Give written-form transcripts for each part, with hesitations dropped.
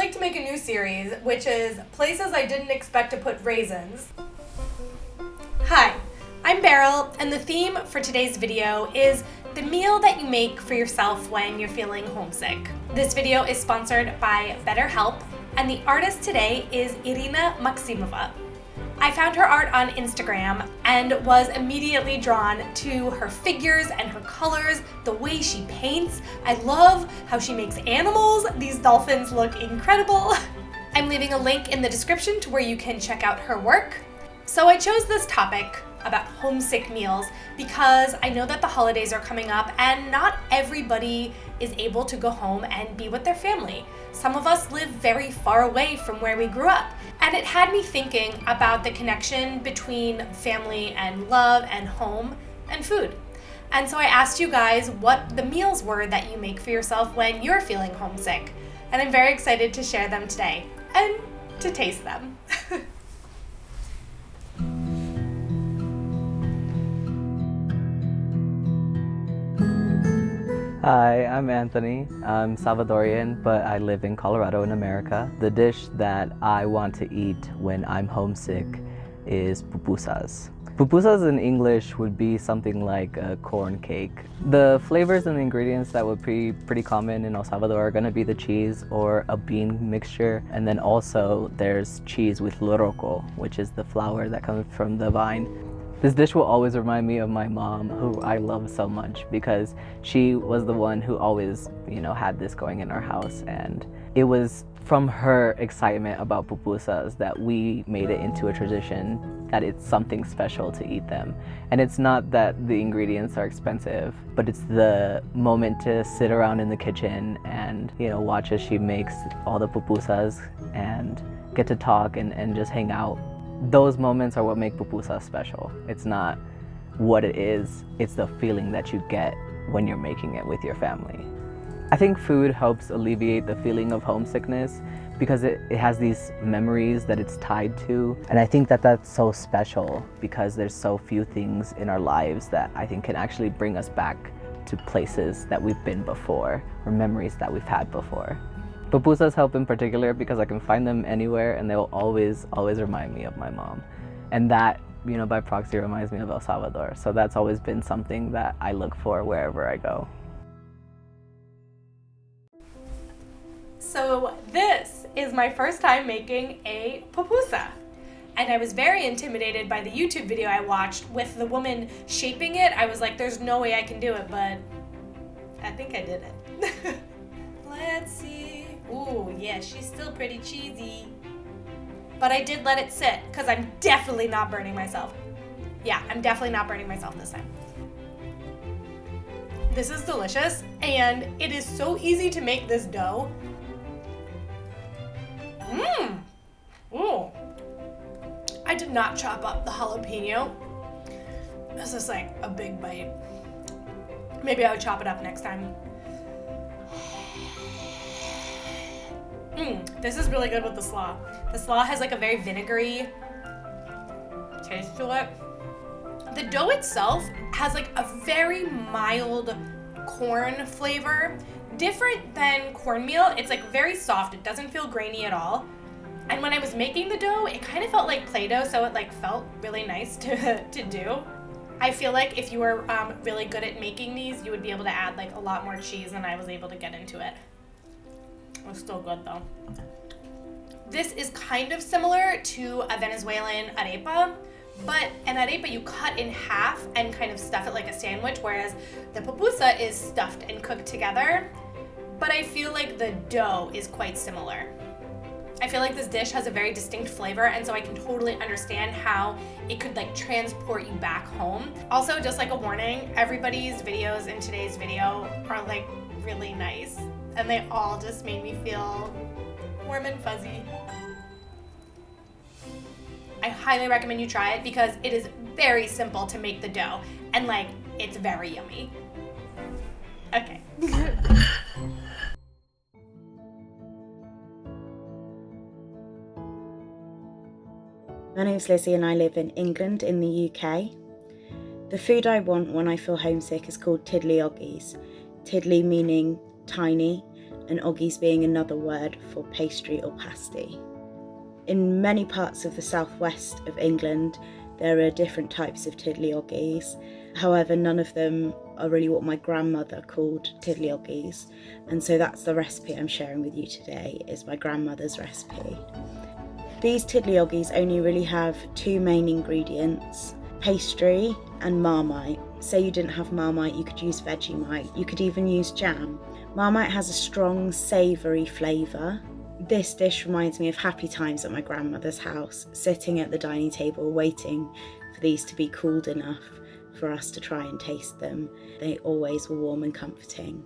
like to make a new series, which is Places I Didn't Expect to Put Raisins. Hi, I'm Beryl, and the theme for today's video is the meal that you make for yourself when you're feeling homesick. This video is sponsored by BetterHelp, and the artist today is Irina Maximova. I found her art on Instagram and was immediately drawn to her figures and her colors, the way she paints. I love how she makes animals. These dolphins look incredible. I'm leaving a link in the description to where you can check out her work. So I chose this topic about homesick meals because I know that the holidays are coming up and not everybody is able to go home and be with their family. Some of us live very far away from where we grew up. And it had me thinking about the connection between family and love and home and food. And so I asked you guys what the meals were that you make for yourself when you're feeling homesick. And I'm very excited to share them today and to taste them. Hi, I'm Anthony. I'm Salvadorian, but I live in Colorado in America. The dish that I want to eat when I'm homesick is pupusas. Pupusas in English would be something like a corn cake. The flavors and the ingredients that would be pretty common in El Salvador are going to be the cheese or a bean mixture, and then also there's cheese with loroco, which is the flour that comes from the vine. This dish will always remind me of my mom, who I love so much because she was the one who always, had this going in our house. And it was from her excitement about pupusas that we made it into a tradition that it's something special to eat them. And it's not that the ingredients are expensive, but it's the moment to sit around in the kitchen and, watch as she makes all the pupusas and get to talk and just hang out. Those moments are what make pupusas special. It's not what it is, it's the feeling that you get when you're making it with your family. I think food helps alleviate the feeling of homesickness because it has these memories that it's tied to. And I think that that's so special because there's so few things in our lives that I think can actually bring us back to places that we've been before or memories that we've had before. Pupusas help in particular because I can find them anywhere and they will always remind me of my mom. And that, by proxy reminds me of El Salvador. So that's always been something that I look for wherever I go. So this is my first time making a pupusa. And I was very intimidated by the YouTube video I watched with the woman shaping it. I was like, there's no way I can do it, but I think I did it. Let's see. Ooh, yeah, she's still pretty cheesy. But I did let it sit, because I'm definitely not burning myself. Yeah, I'm definitely not burning myself this time. This is delicious, and it is so easy to make this dough. Ooh. I did not chop up the jalapeno. This is like a big bite. Maybe I would chop it up next time. This is really good with the slaw. The slaw has like a very vinegary taste to it. The dough itself has like a very mild corn flavor, different than cornmeal. It's like very soft. It doesn't feel grainy at all. And when I was making the dough, it kind of felt like Play-Doh, so it like felt really nice to do. I feel like if you were really good at making these, you would be able to add like a lot more cheese than I was able to get into it. It was still good though. This is kind of similar to a Venezuelan arepa, but an arepa you cut in half and kind of stuff it like a sandwich, whereas the pupusa is stuffed and cooked together. But I feel like the dough is quite similar. I feel like this dish has a very distinct flavor, and so I can totally understand how it could like transport you back home. Also, just like a warning, everybody's videos in today's video are like really nice, and they all just made me feel warm and fuzzy. I highly recommend you try it because it is very simple to make the dough, and like it's very yummy. Okay. My name's Lizzie and I live in England in the UK. The food I want when I feel homesick is called tiddly oggies. Tiddly meaning tiny and oggies being another word for pastry or pasty. In many parts of the southwest of England, there are different types of tiddly oggies. However, none of them are really what my grandmother called tiddly oggies, and so that's the recipe I'm sharing with you today, is my grandmother's recipe. These tiddly oggies only really have two main ingredients: pastry and Marmite. Say you didn't have Marmite, you could use Vegemite, you could even use jam. Marmite has a strong savoury flavour. This dish reminds me of happy times at my grandmother's house, sitting at the dining table waiting for these to be cooled enough for us to try and taste them. They always were warm and comforting.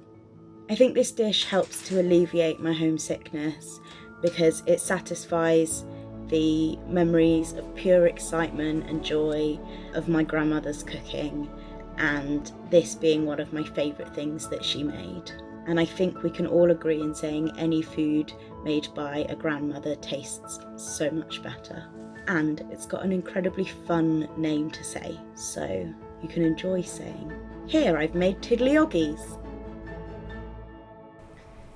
I think this dish helps to alleviate my homesickness because it satisfies the memories of pure excitement and joy of my grandmother's cooking, and this being one of my favourite things that she made. And I think we can all agree in saying any food made by a grandmother tastes so much better. And it's got an incredibly fun name to say, so you can enjoy saying, "Here, I've made tiddly oggies."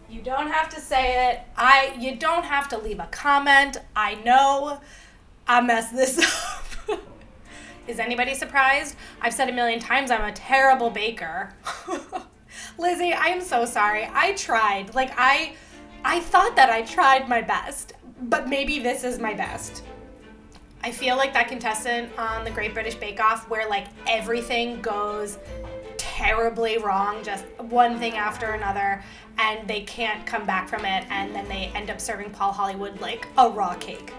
You don't have to say it. You don't have to leave a comment. I know I messed this up. Is anybody surprised? I've said a million times I'm a terrible baker. Lizzie, I am so sorry. I tried. I thought that I tried my best, but maybe this is my best. I feel like that contestant on the Great British Bake Off where everything goes terribly wrong, just one thing after another, and they can't come back from it, and then they end up serving Paul Hollywood a raw cake.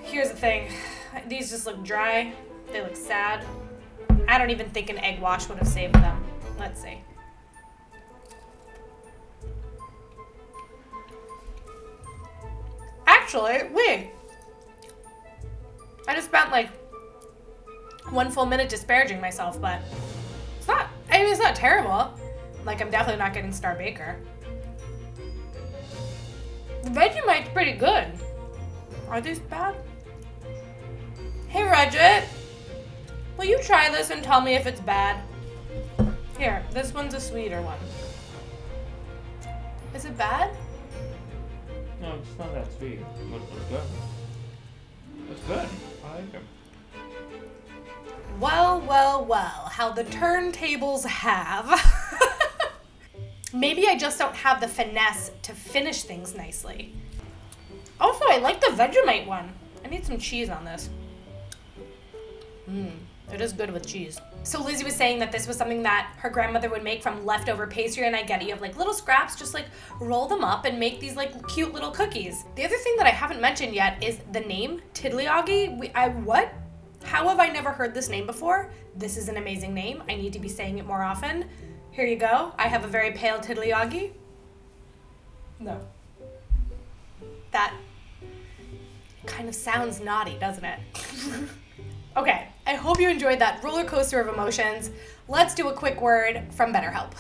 Here's the thing. These just look dry. They look sad. I don't even think an egg wash would have saved them. Let's see. Actually, wait. I just spent 1 full minute disparaging myself, but it's not terrible. I'm definitely not getting Star Baker. The Vegemite's pretty good. Are these bad? Hey, Rudget. Will you try this and tell me if it's bad? Here, this one's a sweeter one. Is it bad? No, it's not that sweet. It's good. It's good. I like it. Well, how the turntables have. Maybe I just don't have the finesse to finish things nicely. Also, I like the Vegemite one. I need some cheese on this. It is good with cheese. So Lizzie was saying that this was something that her grandmother would make from leftover pastry, and I get it. You have little scraps, just roll them up and make these cute little cookies. The other thing that I haven't mentioned yet is the name tiddly oggie. What? How have I never heard this name before? This is an amazing name. I need to be saying it more often. Here you go. I have a very pale tiddly oggie. No. That kind of sounds naughty, doesn't it? Okay, I hope you enjoyed that roller coaster of emotions. Let's do a quick word from BetterHelp.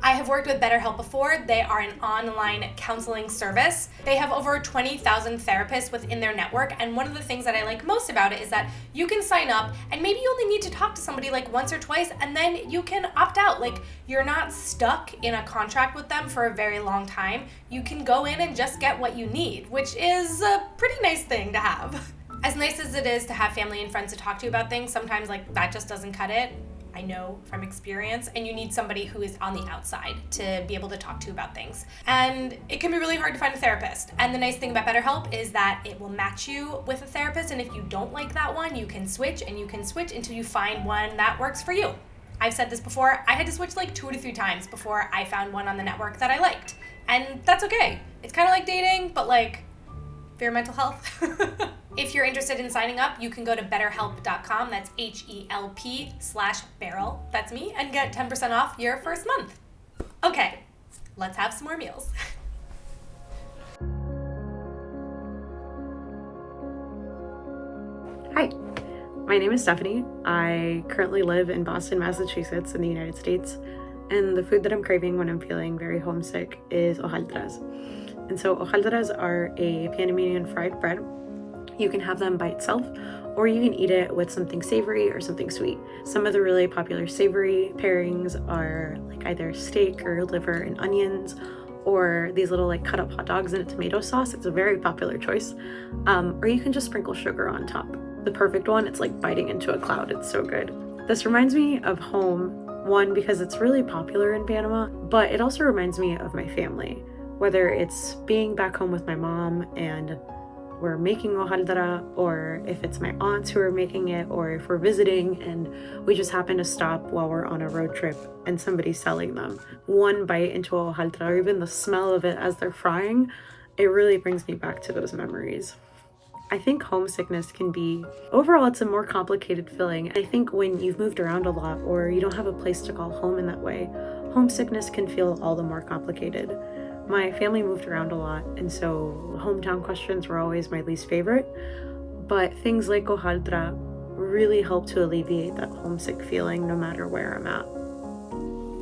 I have worked with BetterHelp before. They are an online counseling service. They have over 20,000 therapists within their network, and one of the things that I like most about it is that you can sign up and maybe you only need to talk to somebody once or twice, and then you can opt out. You're not stuck in a contract with them for a very long time. You can go in and just get what you need, which is a pretty nice thing to have. As nice as it is to have family and friends to talk to you about things, sometimes that just doesn't cut it. I know from experience, and you need somebody who is on the outside to be able to talk to you about things. And it can be really hard to find a therapist. And the nice thing about BetterHelp is that it will match you with a therapist, and if you don't like that one, you can switch, and you can switch until you find one that works for you. I've said this before, I had to switch 2 to 3 times before I found one on the network that I liked. And that's okay. It's kind of like dating, but for your mental health. If you're interested in signing up, you can go to betterhelp.com, that's HELP/Beryl, that's me, and get 10% off your first month. Okay, let's have some more meals. Hi, my name is Stephanie. I currently live in Boston, Massachusetts in the United States, and the food that I'm craving when I'm feeling very homesick is hojaldras. And so hojaldras are a Panamanian fried bread. You can have them by itself, or you can eat it with something savory or something sweet. Some of the really popular savory pairings are like either steak or liver and onions, or these little like cut up hot dogs in a tomato sauce. It's a very popular choice. Or you can just sprinkle sugar on top. The perfect one, it's like biting into a cloud. It's so good. This reminds me of home, one, because it's really popular in Panama, but it also reminds me of my family. Whether it's being back home with my mom and we're making hojaldra, or if it's my aunts who are making it, or if we're visiting and we just happen to stop while we're on a road trip and somebody's selling them. One bite into a hojaldra, or even the smell of it as they're frying, it really brings me back to those memories. I think homesickness can be, overall, it's a more complicated feeling. I think when you've moved around a lot or you don't have a place to call home in that way, homesickness can feel all the more complicated. My family moved around a lot, and so hometown questions were always my least favorite, but things like hojaldra really help to alleviate that homesick feeling no matter where I'm at.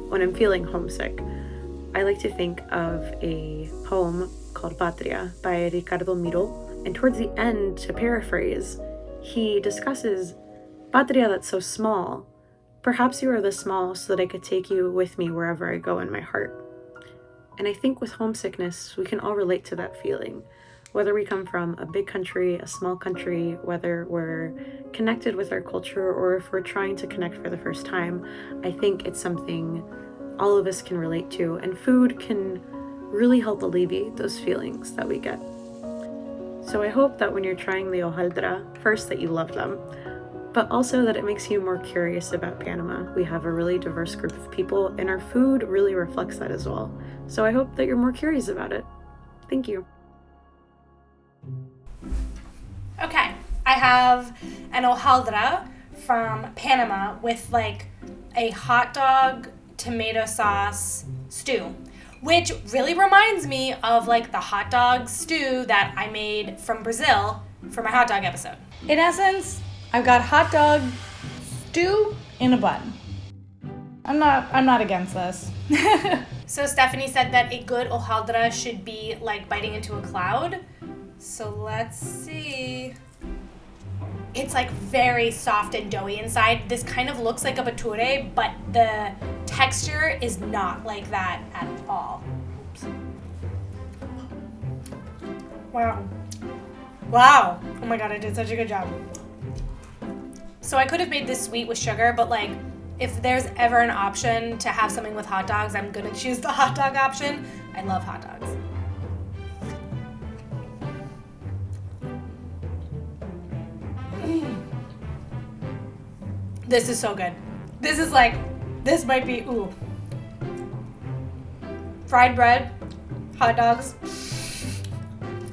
When I'm feeling homesick, I like to think of a poem called Patria by Ricardo Miró, and towards the end, to paraphrase, he discusses, Patria that's so small, perhaps you are this small so that I could take you with me wherever I go in my heart. And I think with homesickness, we can all relate to that feeling. Whether we come from a big country, a small country, whether we're connected with our culture, or if we're trying to connect for the first time, I think it's something all of us can relate to, and food can really help alleviate those feelings that we get. So I hope that when you're trying the hojaldra, first that you love them, but also that it makes you more curious about Panama. We have a really diverse group of people, and our food really reflects that as well. So I hope that you're more curious about it. Thank you. Okay, I have an hojaldra from Panama with like a hot dog tomato sauce stew, which really reminds me of like the hot dog stew that I made from Brazil for my hot dog episode. In essence, I've got hot dog stew in a bun. I'm not against this. So Stephanie said that a good hojaldra should be like biting into a cloud. So let's see. It's like very soft and doughy inside. This kind of looks like a bature, but the texture is not like that at all. Oops. Wow. Oh my god, I did such a good job. So I could have made this sweet with sugar, but like if there's ever an option to have something with hot dogs, I'm gonna choose the hot dog option. I love hot dogs. This is so good. This is like, this might be, ooh. Fried bread, hot dogs.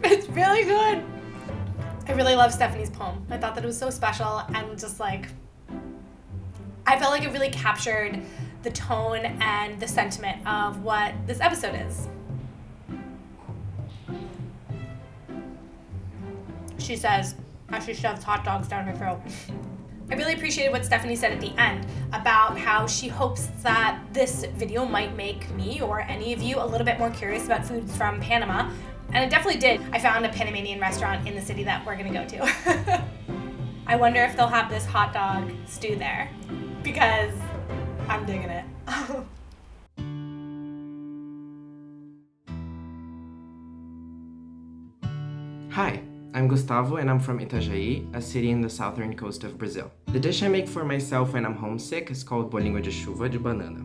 It's really good. I really love Stephanie's poem. I thought that it was so special and just like, I felt like it really captured the tone and the sentiment of what this episode is. She says, as she shoves hot dogs down her throat. I really appreciated what Stephanie said at the end about how she hopes that this video might make me or any of you a little bit more curious about foods from Panama. And it definitely did. I found a Panamanian restaurant in the city that we're gonna go to. I wonder if they'll have this hot dog stew there because I'm digging it. Hi, I'm Gustavo and I'm from Itajaí, a city in the southern coast of Brazil. The dish I make for myself when I'm homesick is called bolinho de chuva de banana.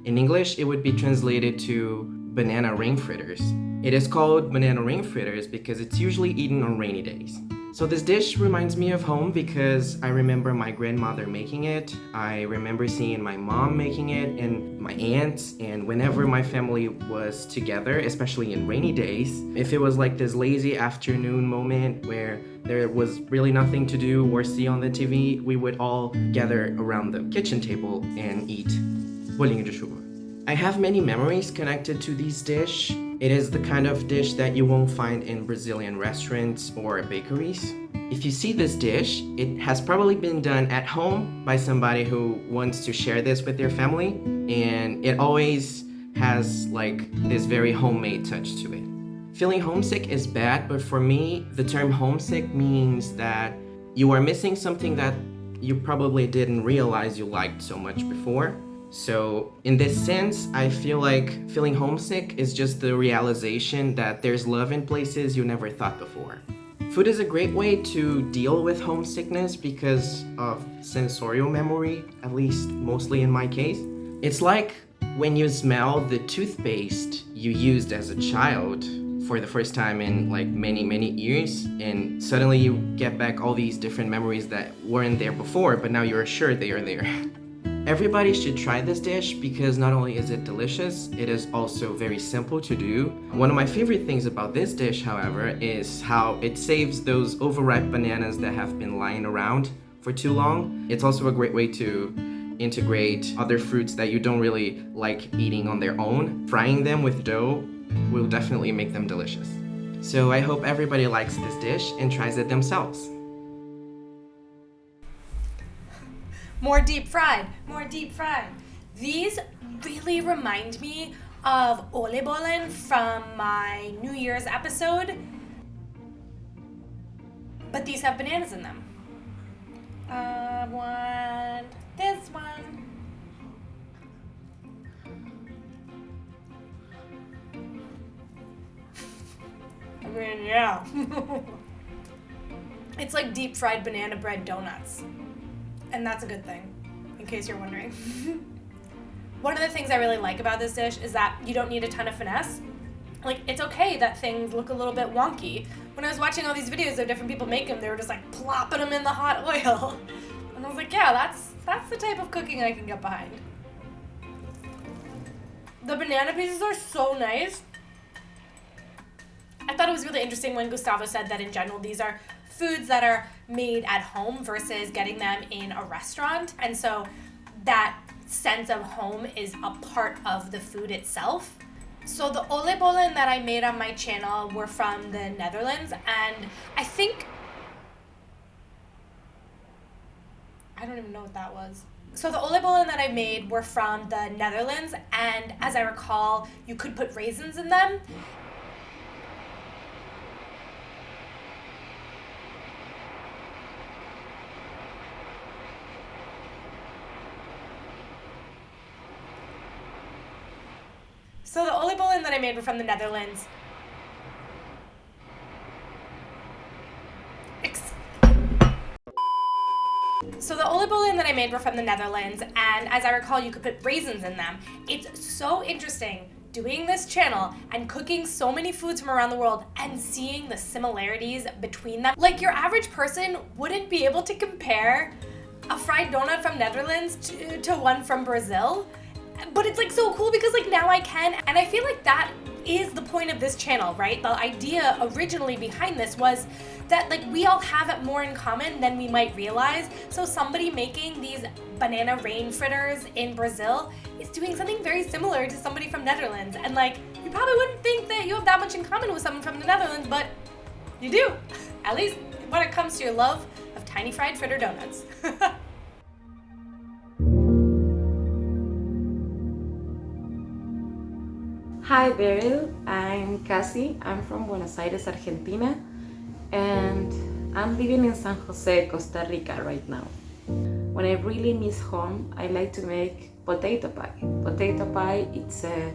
In English, it would be translated to banana rain fritters. It is called banana rain fritters because it's usually eaten on rainy days. So this dish reminds me of home because I remember my grandmother making it, I remember seeing my mom making it, and my aunts, and whenever my family was together, especially in rainy days, if it was like this lazy afternoon moment where there was really nothing to do or see on the TV, we would all gather around the kitchen table and eat bolinho de chuva. I have many memories connected to this dish. It is the kind of dish that you won't find in Brazilian restaurants or bakeries. If you see this dish, it has probably been done at home by somebody who wants to share this with their family, and it always has like this very homemade touch to it. Feeling homesick is bad, but for me, the term homesick means that you are missing something that you probably didn't realize you liked so much before. So in this sense, I feel like feeling homesick is just the realization that there's love in places you never thought before. Food is a great way to deal with homesickness because of sensorial memory, at least mostly in my case. It's like when you smell the toothpaste you used as a child for the first time in like many years, and suddenly you get back all these different memories that weren't there before, but now you're sure they are there. Everybody should try this dish because not only is it delicious, it is also very simple to do. One of my favorite things about this dish, however, is how it saves those overripe bananas that have been lying around for too long. It's also a great way to integrate other fruits that you don't really like eating on their own. Frying them with dough will definitely make them delicious. So I hope everybody likes this dish and tries it themselves. More deep fried, more deep fried. These really remind me of Ole Bollen from my New Year's episode, but these have bananas in them. This one. I mean, yeah. It's like deep fried banana bread donuts. And that's a good thing, in case you're wondering. One of the things I really like about this dish is that you don't need a ton of finesse. Like, it's okay that things look a little bit wonky. When I was watching all these videos of different people make them, they were just like plopping them in the hot oil. And I was like, yeah, that's the type of cooking I can get behind. The banana pieces are so nice. I thought it was really interesting when Gustavo said that in general these are foods that are made at home versus getting them in a restaurant. And so that sense of home is a part of the food itself. So the Ole Bollen that I made on my channel were from the Netherlands, and I don't even know what that was. So the Ole Bollen that I made were from the Netherlands, and as I recall, you could put raisins in them. So the Ole Bollen that I made were from the Netherlands. So the Ole Bollen that I made were from the Netherlands, and as I recall, you could put raisins in them. It's so interesting doing this channel and cooking so many foods from around the world and seeing the similarities between them. Like, your average person wouldn't be able to compare a fried donut from Netherlands to one from Brazil. But it's like so cool because like now I can, and I feel like that is the point of this channel, right? The idea originally behind this was that like we all have it more in common than we might realize. So somebody making these banana rain fritters in Brazil is doing something very similar to somebody from Netherlands. And like, you probably wouldn't think that you have that much in common with someone from the Netherlands, but you do. At least when it comes to your love of tiny fried fritter donuts. Hi Beryl, I'm Cassie. I'm from Buenos Aires, Argentina, and I'm living in San Jose, Costa Rica right now. When I really miss home, I like to make potato pie. Potato pie, it's a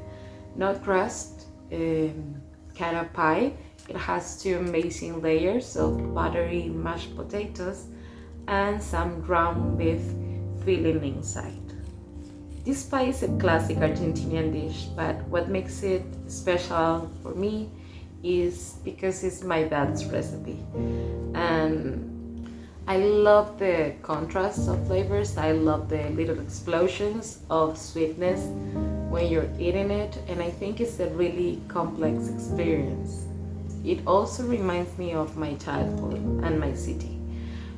nut crust kind of pie. It has two amazing layers of buttery mashed potatoes and some ground beef filling inside. This pie is a classic Argentinian dish, but what makes it special for me is because it's my dad's recipe. And I love the contrast of flavors. I love the little explosions of sweetness when you're eating it, and I think it's a really complex experience. It also reminds me of my childhood and my city.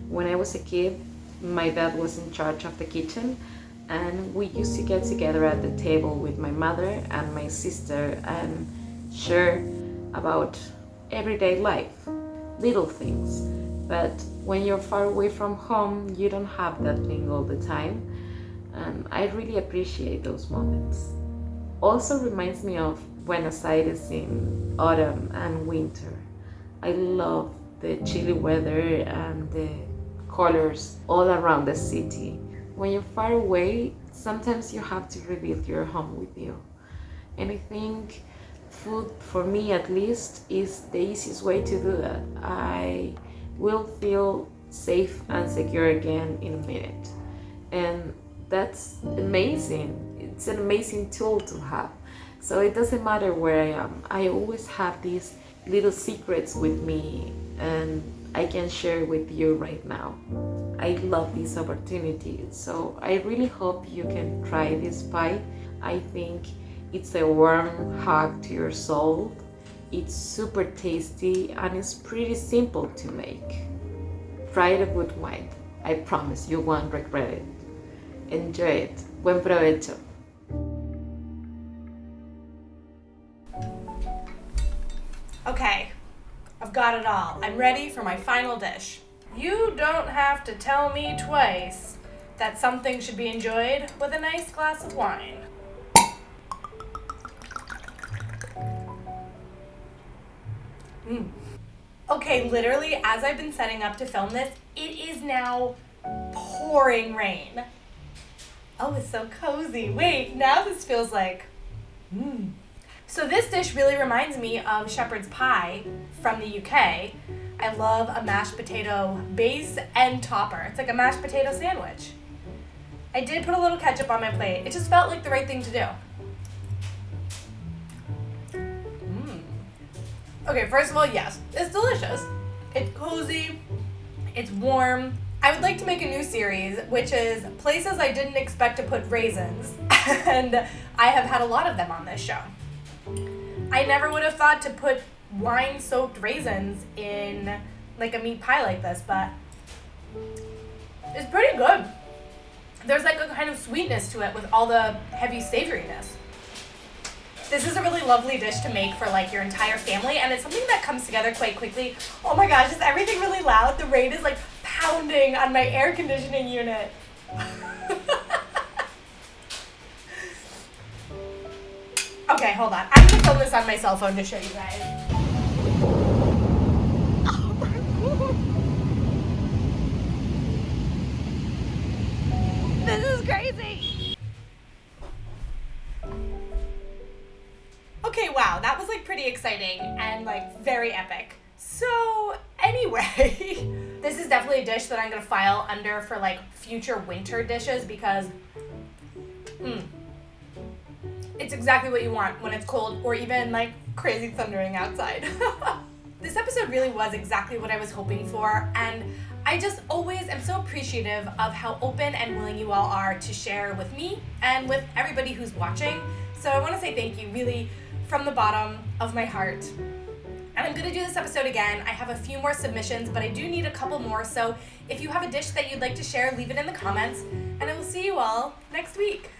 When I was a kid, my dad was in charge of the kitchen, and we used to get together at the table with my mother and my sister and share about everyday life, little things. But when you're far away from home, you don't have that thing all the time, and I really appreciate those moments. Also reminds me of Buenos Aires in autumn and winter. I love the chilly weather and the colors all around the city. When you're far away, sometimes you have to rebuild your home with you. And I think food, for me at least, is the easiest way to do that. I will feel safe and secure again in a minute. And that's amazing. It's an amazing tool to have. So it doesn't matter where I am. I always have these little secrets with me, and I can share with you right now. I love this opportunity. So I really hope you can try this pie. I think it's a warm hug to your soul. It's super tasty and it's pretty simple to make. Try it with wine. I promise you won't regret it. Enjoy it. Buen provecho. Okay, I've got it all. I'm ready for my final dish. You don't have to tell me twice that something should be enjoyed with a nice glass of wine. Okay, literally, as I've been setting up to film this, it is now pouring rain. Oh, it's so cozy. Wait, now this feels like, So this dish really reminds me of shepherd's pie from the UK. I love a mashed potato base and topper. It's like a mashed potato sandwich. I did put a little ketchup on my plate. It just felt like the right thing to do. Okay, first of all, yes, it's delicious. It's cozy, it's warm. I would like to make a new series, which is places I didn't expect to put raisins, and I have had a lot of them on this show. I never would have thought to put wine-soaked raisins in like a meat pie like this, but it's pretty good. There's like a kind of sweetness to it with all the heavy savouriness. This is a really lovely dish to make for like your entire family, and it's something that comes together quite quickly. Oh my gosh, is everything really loud? The rain is like pounding on my air conditioning unit. Okay, hold on. I'm gonna film this on my cell phone to show you guys. This is crazy. Okay, wow, that was like pretty exciting and like very epic. So anyway, this is definitely a dish that I'm gonna file under for like future winter dishes because it's exactly what you want when it's cold or even like crazy thundering outside. This episode really was exactly what I was hoping for, and I just always am so appreciative of how open and willing you all are to share with me and with everybody who's watching. So I want to say thank you really from the bottom of my heart. And I'm going to do this episode again. I have a few more submissions, but I do need a couple more. So if you have a dish that you'd like to share, leave it in the comments, and I will see you all next week.